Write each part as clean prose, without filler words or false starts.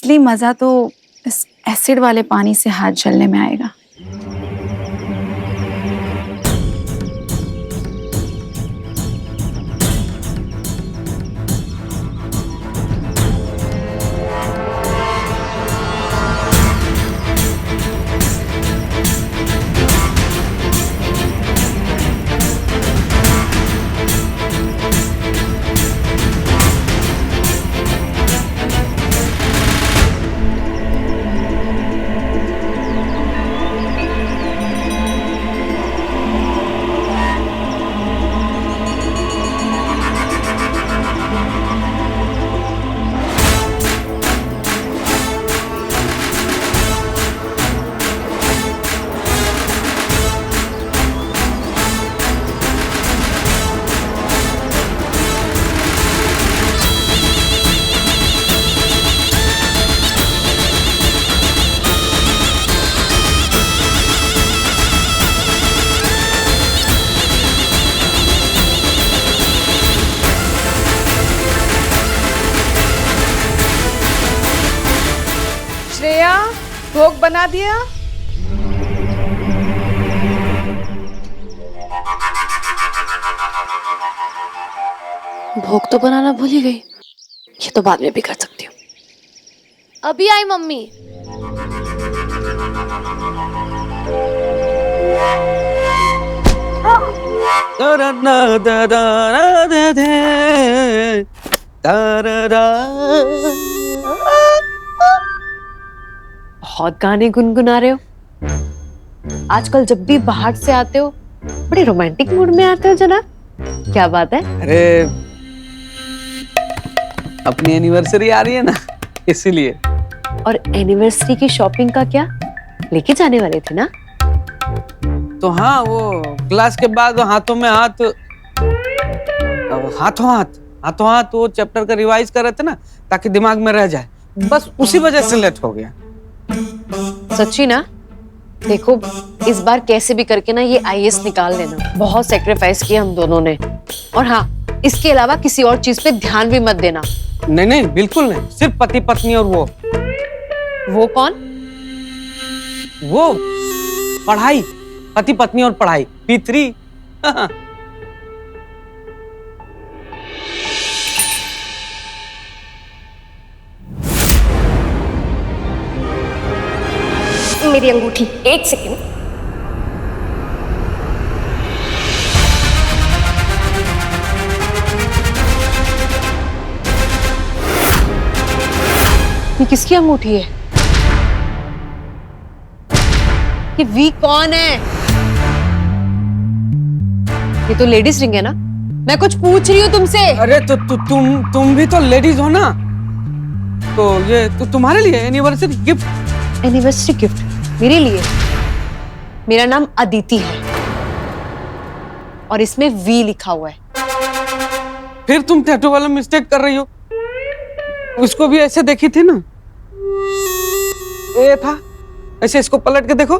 असली मजा तो इस एसिड वाले पानी से हाथ जलने में आएगा। श्रेया, भोग बना दिया? भोग तो बनाना भूल ही गई। ये तो बाद में भी कर सकती हूँ। अभी आई मम्मी। बहुत गाने गुनगुना रहे हो आजकल। जब भी बाहर से आते हो बड़े रोमांटिक मूड में आते हो जनाब, क्या बात है? अरे अपनी एनिवर्सरी आ रही है ना, इसीलिए। और एनिवर्सरी की शॉपिंग का क्या लेके जाने वाले थे ना? तो हाँ, वो क्लास के बाद हाथों में हाथ, हाथों हाथ वो चैप्टर का रिवाइज कर रहे थे ना, ताकि दिमाग में रह जाए। बस उसी वजह से लेट हो गया। सच्ची ना? देखो इस बार कैसे भी करके ना ये आईएएस निकाल लेना। बहुत सेक्रीफाइस किया हम दोनों ने। और हाँ, इसके अलावा किसी और चीज पे ध्यान भी मत देना। नहीं नहीं, बिल्कुल नहीं। सिर्फ पति पत्नी और वो कौन? वो पढ़ाई, पति पत्नी और पढ़ाई, P3। मेरी अंगूठी, एक सेकेंड। ये किसकी अंगूठी है? ये वी कौन है? ये तो लेडीज रिंग है ना? मैं कुछ पूछ रही हूँ तुमसे। अरे तो तुम भी तो लेडीज हो ना, तो ये तो तुम्हारे लिए एनिवर्सरी गिफ्ट। एनिवर्सरी गिफ्ट मेरे लिए? मेरा नाम अदिति है और इसमें वी लिखा हुआ है। फिर तुम टैटू वाला मिस्टेक कर रही हो। उसको भी ऐसे देखी थी ना, ये था ऐसे। इसको पलट के देखो।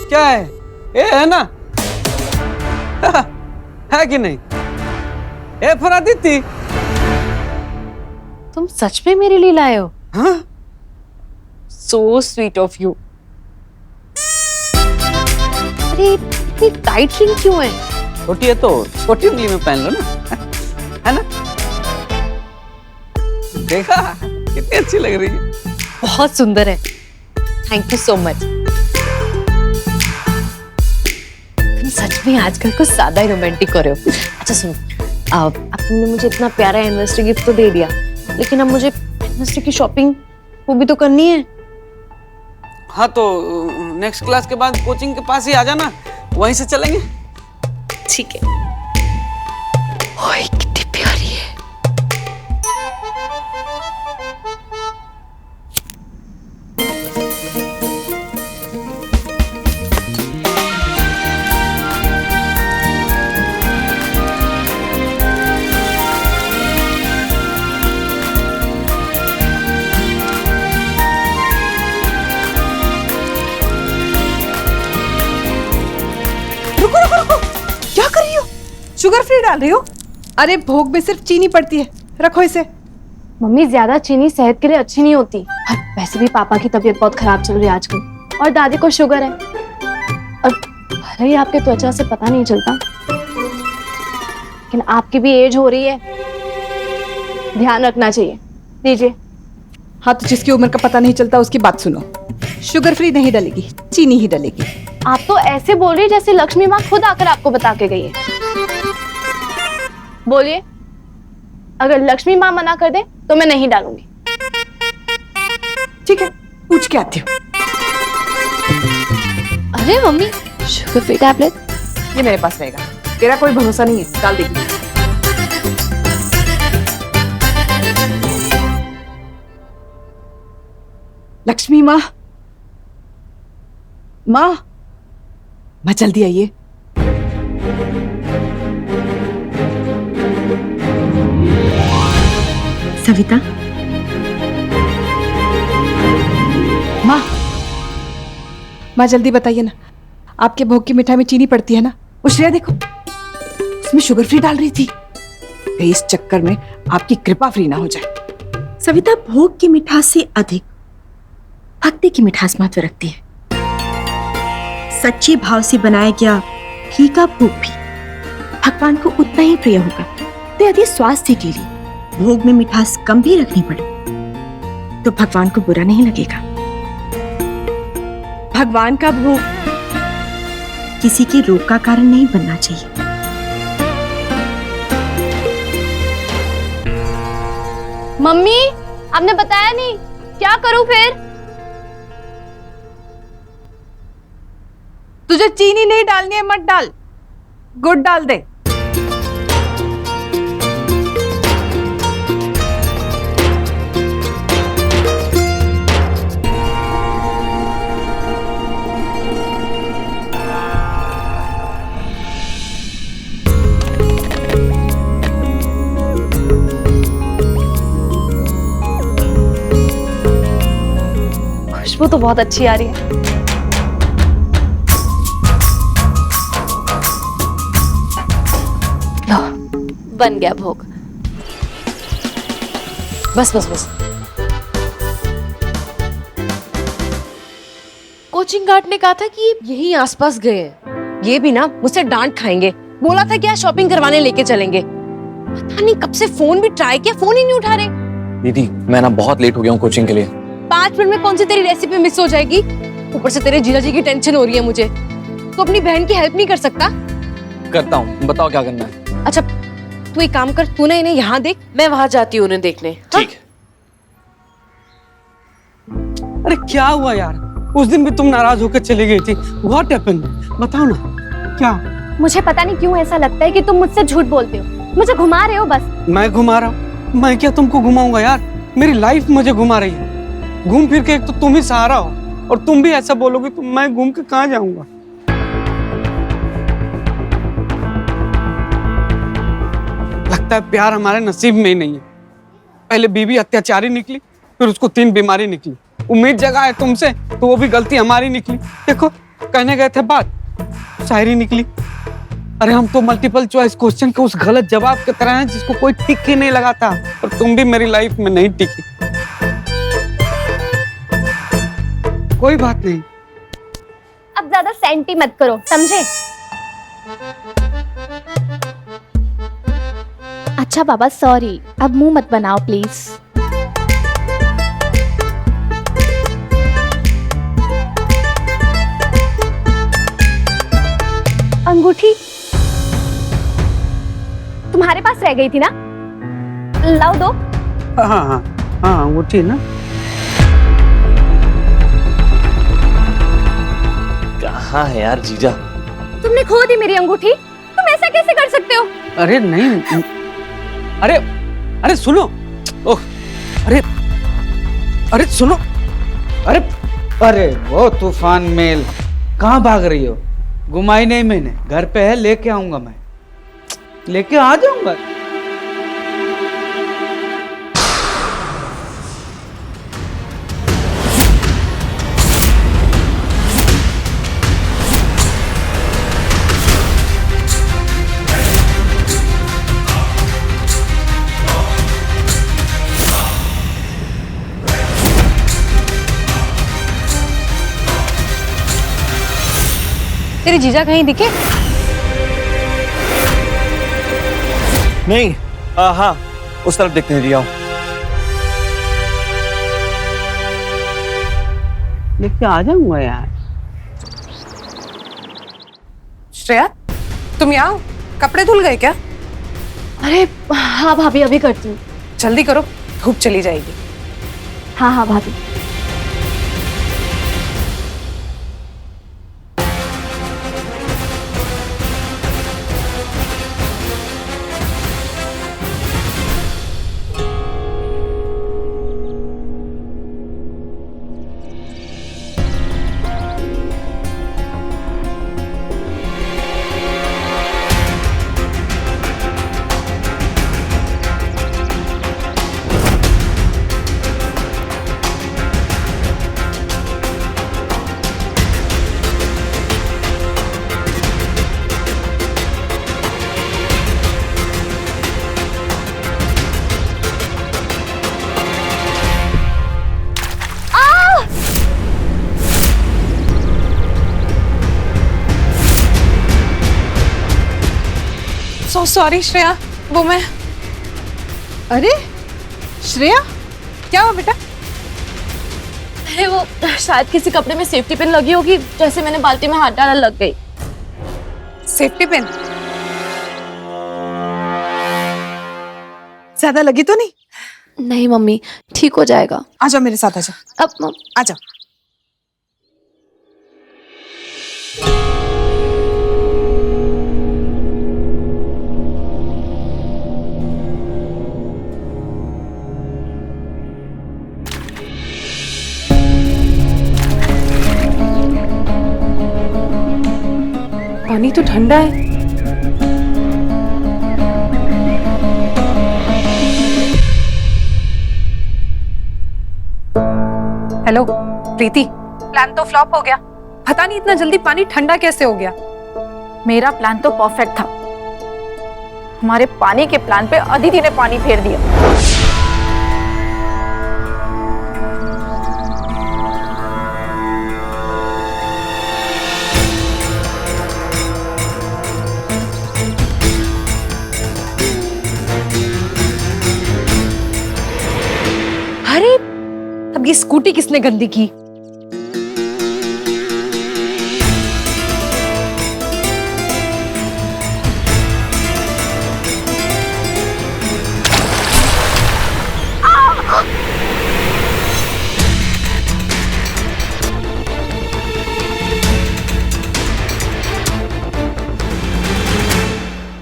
क्या है? ये है ना? है कि नहीं? A for Aditi. तुम सच में मेरे लिए लाए हो? हाँ? So sweet of you. अरे इतनी टाइट रिंग क्यों है? छोटी है तो छोटी उंगली में पहन लो ना, है ना? देखा कितनी अच्छी लग रही है। बहुत सुंदर है। Thank you so much. तुम सच में आजकल कुछ ज्यादा ही रोमांटिक हो रहे हो। अच्छा सुनो, अब तुमने मुझे इतना प्यारा एनिवर्सरी गिफ्ट तो दे दिया, लेकिन अब मुझे एनिवर्सरी की शॉपिंग वो भी तो करनी है। हाँ तो नेक्स्ट क्लास के बाद कोचिंग के पास ही आ जाना, वहीं से चलेंगे। ठीक है। ओए कितनी प्यारी है। क्या कर रही हो? शुगर फ्री डाल रही हो? अरे भोग में सिर्फ चीनी पड़ती है, रखो इसे। मम्मी ज्यादा चीनी सेहत के लिए अच्छी नहीं होती। और वैसे भी पापा की तबीयत बहुत खराब चल रही है आजकल, और दादी को शुगर है। और भले ही आपके त्वचा से पता नहीं चलता, लेकिन आपकी भी एज हो रही है, ध्यान रखना चाहिए। दीजिए। हाँ, तो जिसकी उम्र का पता नहीं चलता उसकी बात सुनो। शुगर फ्री नहीं डलेगी, चीनी ही डलेगी। आप तो ऐसे बोल रही है जैसे लक्ष्मी माँ खुद आकर आपको बता के गई है। बोलिए, अगर लक्ष्मी माँ मना कर दे तो मैं नहीं डालूंगी। ठीक है, पूछ के आती हूँ। अरे मम्मी, शुगर फ्री टैबलेट? ये मेरे पास रहेगा, तेरा कोई भरोसा नहीं है, डाल देगी। लक्ष्मी माँ, माँ जल्दी आइए। सविता, माँ जल्दी बताइए ना, आपके भोग की मिठाई में चीनी पड़ती है ना? वो श्रेया देखो, उसमें शुगर फ्री डाल रही थी। कहीं इस चक्कर में आपकी कृपा फ्री ना हो जाए। सविता भोग की मिठास से अधिक भक्ति की मिठास महत्व रखती है। सच्चे भाव से बनाया गया फीका भोग भी भगवान को उतना ही प्रिय होगा। तो यदि स्वास्थ्य के लिए भोग में मिठास कम भी रखनी पड़े तो भगवान को बुरा नहीं लगेगा। भगवान का भोग किसी के रोग का कारण नहीं बनना चाहिए। मम्मी, आपने बताया नहीं, क्या करूं फिर? तुझे चीनी नहीं डालनी है, मत डाल, गुड़ डाल दे। खुशबू तो बहुत अच्छी आ रही है। लो, बन गया भोग। बस बस बस। कोचिंग गार्ड ने कहा था कि यही आसपास गए हैं। ये भी ना मुझसे डांट खाएंगे। बोला था क्या शॉपिंग करवाने लेके चलेंगे। पता नहीं कब से फोन भी ट्राई किया, फोन ही नहीं उठा रहे। दीदी, मैं ना बहुत लेट हो गया हूँ कोचिंग के लिए। 5 मिनट में कौन सी तेरी रेसिपी मिस हो जाएगी? ऊपर से तेरे जीजा जी की टेंशन हो रही है मुझे। तो अपनी बहन की हेल्प नहीं कर सकता? करता हूँ, बताओ क्या करना है। अच्छा, तू एक काम कर, तू ना इन्हें यहाँ देख, मैं वहां जाती हूँ उन्हें देखने। ठीक है। अरे क्या हुआ यार, उस दिन भी तुम नाराज होकर चली गई थी। व्हाट हैपेंड, बताओ ना क्या? मुझे पता नहीं क्यों ऐसा लगता है कि तुम मुझसे झूठ बोलते हो, मुझे घुमा रहे हो बस। मैं घुमा रहा हूँ? मैं क्या तुमको घुमाऊंगा यार, मेरी लाइफ मुझे घुमा रही है। घूम फिर के एक तो तुम ही सहारा हो, और तुम भी ऐसा बोलोगे तो मैं घूम के कहाँ जाऊंगा? लगता है प्यार हमारे नसीब में ही नहीं है। पहले बीवी अत्याचारी निकली, फिर उसको 3 बीमारी निकली। उम्मीद जगा है तुमसे तो वो भी गलती हमारी निकली। देखो, कहने गए थे बात, शायरी निकली। अरे हम तो मल्टीपल चॉइस क्वेश्चन के उस गलत जवाब की तरह हैं जिसको कोई टिक ही नहीं लगाता, और तुम भी मेरी लाइफ में नहीं टिकी। कोई बात नहीं, अब ज्यादा सेंटी मत करो, समझे? अच्छा बाबा, सॉरी, अब मुंह मत बनाओ प्लीज। अंगूठी तुम्हारे पास रह गई थी ना, लाओ दो। हाँ हाँ हाँ, अंगूठी ना। कहाँ है यार जीजा? तुमने खो दी मेरी अंगूठी, तुम ऐसा कैसे कर सकते हो? अरे नहीं, अरे अरे सुनो, ओह, अरे सुनो, अरे वो तूफान मेल, कहाँ भाग रही हो? घुमाई नहीं मैंने, घर पे है, लेके आऊंगा मैं, लेके आ जाऊंगा। तेरे जीजा कहीं दिखे? नहीं, हाँ, उस तरफ देखते हैं रिया। लेके आ जाऊंगा यार। श्रेया, तुम यहाँ हो? कपड़े धुल गए क्या? अरे हाँ भाभी, अभी करती हूँ। जल्दी करो, धूप चली जाएगी। हाँ हाँ भाभी। सो सॉरी श्रेया, वो मैं। अरे श्रेया, क्या हुआ बेटा? अरे वो शायद किसी कपड़े में सेफ्टी पिन लगी होगी, जैसे मैंने बाल्टी में हाथ डाला लग गई। Safety pin? ज्यादा लगी तो नहीं? नहीं मम्मी, ठीक हो जाएगा। आ जाओ मेरे साथ, आ जाओ। अब आ जाओ। पानी तो ठंडा है। हेलो प्रीति, प्लान तो फ्लॉप हो गया। पता नहीं इतना जल्दी पानी ठंडा कैसे हो गया। मेरा प्लान तो परफेक्ट था। हमारे पानी के प्लान पे अदिति ने पानी फेर दिया। अरे अब ये स्कूटी किसने गंदी की?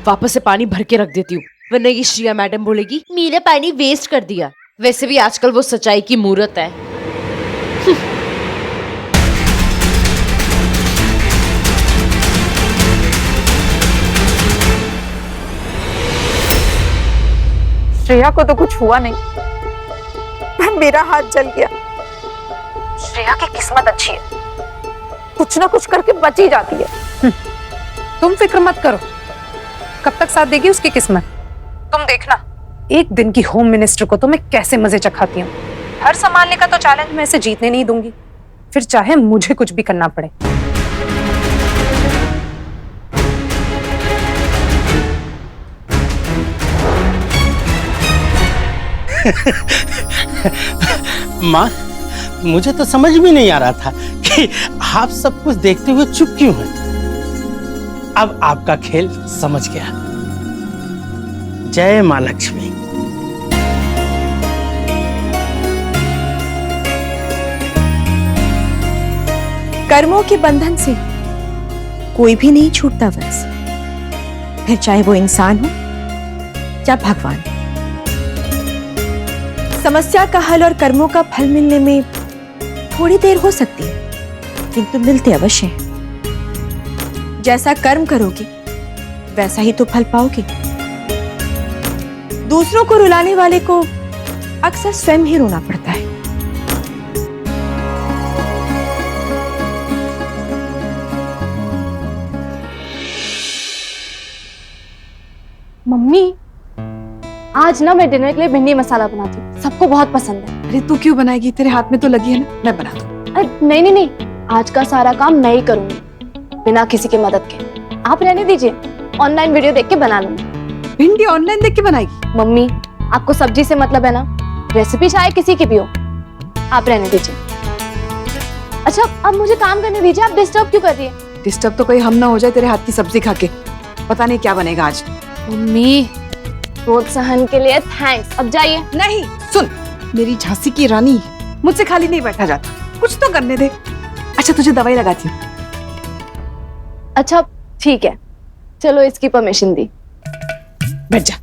वापस से पानी भर के रख देती हूँ, वरना ये श्रिया मैडम बोलेगी मेरा पानी वेस्ट कर दिया। वैसे भी आजकल वो सच्चाई की मूरत है। श्रेया को तो कुछ हुआ नहीं, पर मेरा हाथ जल गया। श्रेया की किस्मत अच्छी है, कुछ ना कुछ करके बच ही जाती है। तुम फिक्र मत करो, कब तक साथ देगी उसकी किस्मत। तुम देखना, एक दिन की होम मिनिस्टर को तो मैं कैसे मजे चखाती हूँ। हर संभालने का तो चैलेंज मैं इसे जीतने नहीं दूंगी, फिर चाहे मुझे कुछ भी करना पड़े। माँ, मुझे तो समझ में नहीं आ रहा था कि आप सब कुछ देखते हुए चुप क्यों हैं। अब आपका खेल समझ गया। जय माँ लक्ष्मी। कर्मों के बंधन से कोई भी नहीं छूटता वंश, फिर चाहे वो इंसान हो या भगवान। समस्या का हल और कर्मों का फल मिलने में थोड़ी देर हो सकती है, किंतु मिलते अवश्य हैं। जैसा कर्म करोगे वैसा ही तो फल पाओगे। दूसरों को रुलाने वाले को अक्सर स्वयं ही रोना पड़ता है। मम्मी, आज ना मैं डिनर के लिए भिंडी मसाला बनाती हूँ, सबको बहुत पसंद है। अरे तू क्यों बनाएगी, तेरे हाथ में तो लगी है ना, मैं बना दूँ। नहीं नहीं नहीं, आज का सारा काम मैं ही करूंगी। बिना किसी की मदद के। आप रहने दीजिए, ऑनलाइन वीडियो देख के बना लूंगी। भिंडी ऑनलाइन देख के बनाएगी? मम्मी, आपको सब्जी से मतलब है ना, रेसिपी चाहे किसी की भी हो, आप रहने दीजिए। अच्छा, अब मुझे काम करने दीजिए, आप डिस्टर्ब क्यों कर रही है? डिस्टर्ब तो कोई हम ना हो जाए तेरे हाथ की सब्जी खा के। पता नहीं क्या बनेगा आज। मम्मी, प्रोत्साहन के लिए थैंक्स, अब जाइए। नहीं, सुन, मेरी झांसी की रानी, मुझसे खाली नहीं बैठा जाता, कुछ तो करने दे। अच्छा, तुझे दवाई लगाती हूँ। अच्छा ठीक है, चलो इसकी परमिशन दी। बैठ जा।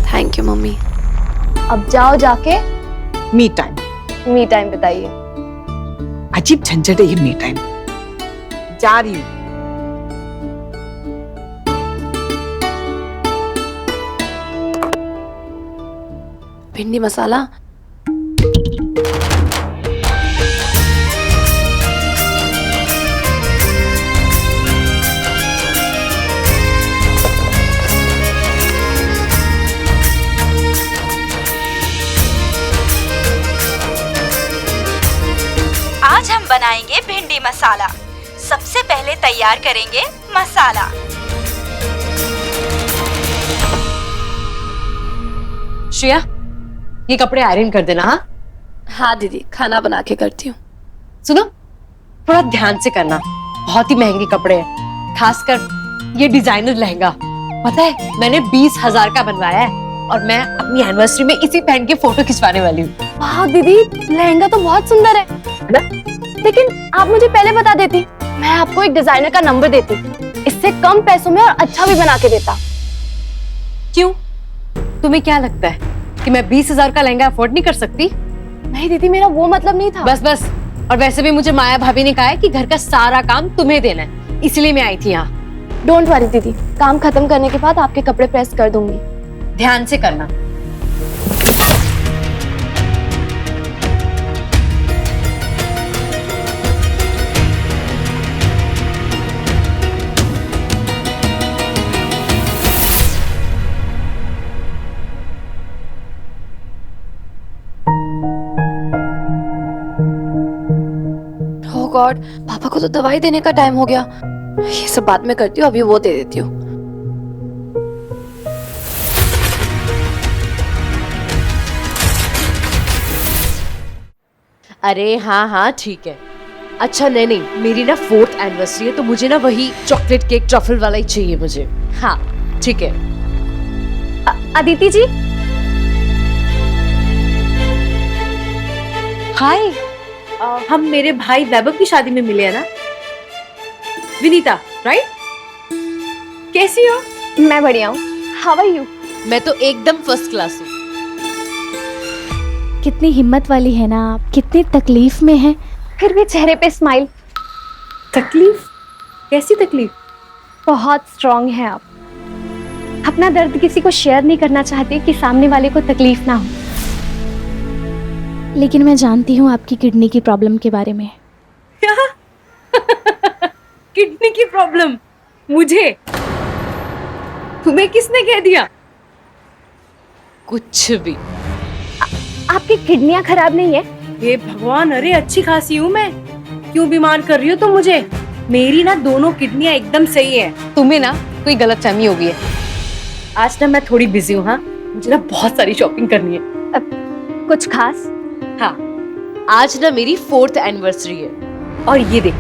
Thank you mummy. अब जाओ जाके मी टाइम। मी टाइम बताइए। अजीब झंझट है ये मी टाइम। जा रही हूँ। भिंडी मसाला। आज हम बनाएंगे भिंडी मसाला। सबसे पहले तैयार करेंगे मसाला। श्रेया, ये कपड़े आयरन कर देना। हाँ हाँ दीदी, खाना बना के करती हूँ। सुनो, थोड़ा ध्यान से करना, बहुत ही महंगे कपड़े हैं, खासकर ये डिजाइनर लहंगा। पता है, मैंने 20,000 का बनवाया है और मैं अपनी एनिवर्सरी में इसी पहन के फोटो खिंचवाने वाली हूँ। वाह दीदी, लहंगा तो बहुत सुंदर है ना? लेकिन आप मुझे पहले बता देती, मैं आपको एक डिजाइनर का नंबर देती, इससे कम पैसों में और अच्छा भी बना के देता। क्यों? तुम्हें क्या लगता है कि मैं 20,000 का लहंगा अफोर्ड नहीं कर सकती? नहीं दीदी, मेरा वो मतलब नहीं था। बस बस, और वैसे भी मुझे माया भाभी ने कहा है कि घर का सारा काम तुम्हें देना है, इसलिए मैं आई थी यहाँ। डोंट वरी दीदी, काम खत्म करने के बाद आपके कपड़े प्रेस कर दूंगी। ध्यान से करना। ओह गॉड, पापा को तो दवाई देने का टाइम हो गया। ये सब बाद में करती हूँ, अभी वो दे देती हूँ। अरे हाँ हाँ ठीक है। अच्छा नहीं नहीं, मेरी ना 4th एनिवर्सरी है, तो मुझे ना वही चॉकलेट केक ट्रफल वाला ही चाहिए मुझे। हाँ ठीक है। अदिति जी, हाय। हम मेरे भाई वैभव की शादी में मिले हैं ना? विनीता, राइट? कैसी हो? मैं बढ़िया हूँ। How are you? मैं तो एकदम फर्स्ट क्लास हूँ। कितनी हिम्मत वाली है ना आप, कितनी तकलीफ में है, फिर भी चेहरे पे स्माइल। तकलीफ? कैसी तकलीफ? बहुत स्ट्रांग है आप। अपना दर्द किसी को शेयर नहीं करना चाहती कि सामने वाले को तकलीफ ना हो। लेकिन मैं जानती हूँ आपकी किडनी की प्रॉब्लम के बारे में। क्या? किडनी की प्रॉब्लम? मुझे? तुम्हें किसने कह दिया? कुछ भी। आपकी किडनियां खराब नहीं है? हे भगवान, अरे अच्छी खासी हूँ मैं, क्यों बीमार कर रही हो तुम मुझे? मेरी ना दोनों किडनियां एकदम सही है। तुम्हें ना कोई गलतफहमी हो गई है। आज ना मैं थोड़ी बिजी हूँ। हाँ, मुझे ना बहुत सारी शॉपिंग करनी है। कुछ खास? हाँ, आज ना मेरी 4th एनिवर्सरी है और ये देख,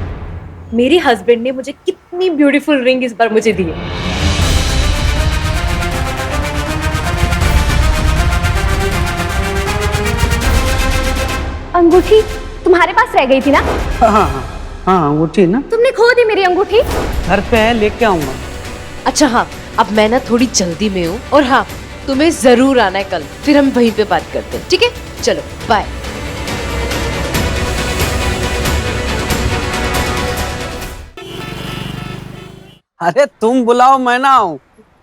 मेरे हस्बैंड ने मुझे कितनी ब्यूटीफुल रिंग इस बार मुझे दी है। अंगूठी तुम्हारे पास रह गई थी ना? हाँ हाँ हाँ, अंगूठी ना तुमने खो दी मेरी अंगूठी। घर पे है, लेके आऊंगा। अच्छा हाँ, अब मैं ना थोड़ी जल्दी में हूँ, और हाँ तुम्हें जरूर आना है कल, फिर हम वहीं पे बात करते हैं, ठीक है? चलो बाय। अरे तुम बुलाओ मैं ना आऊं।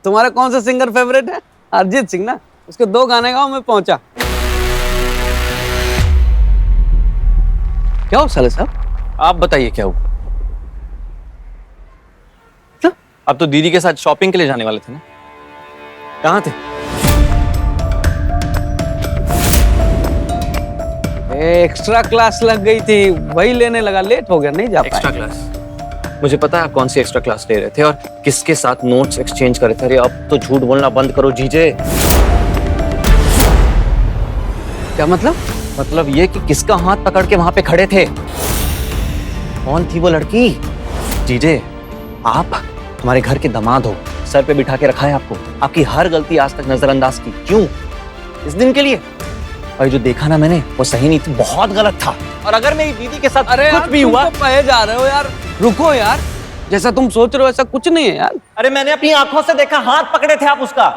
तुम्हारा कौन सा सिंगर फेवरेट है? अरिजीत सिंह ना, उसके 2 गाने गाओ, मैं पहुंचा। क्या हो साले साहब? आप बताइए क्या हुआ? आप तो दीदी के साथ शॉपिंग के लिए जाने वाले थे ना? कहाँ थे? एक्स्ट्रा क्लास लग गई थी, वही लेने लगा, लेट हो गया, नहीं जा पाया। Extra class? मुझे पता है आप कौन सी एक्स्ट्रा क्लास ले रहे थे और किसके साथ नोट्स एक्सचेंज कर रहे थे। अरे अब तो झूठ बोलना बंद करो जीजे। क्या मतलब? मतलब ये कि किसका हाथ पकड़ के वहां पे खड़े थे? कौन थी वो लड़की? जीजे, आप हमारे घर के दामाद हो, सर पे बिठा के रखा है आपको, आपकी हर गलती आज तक नजरअंदाज की। क्यों? इस दिन के लिए? और जो देखा ना मैंने, वो सही नहीं थी, बहुत गलत था। और अगर मेरी दीदी के साथ अरे कुछ भी तुम हुआ, तो पहे जा रहे हो यार, रुको यार, जैसा तुम सोच रहे हो ऐसा कुछ नहीं है यार। अरे मैंने अपनी आंखों से देखा, हाथ पकड़े थे आप उसका।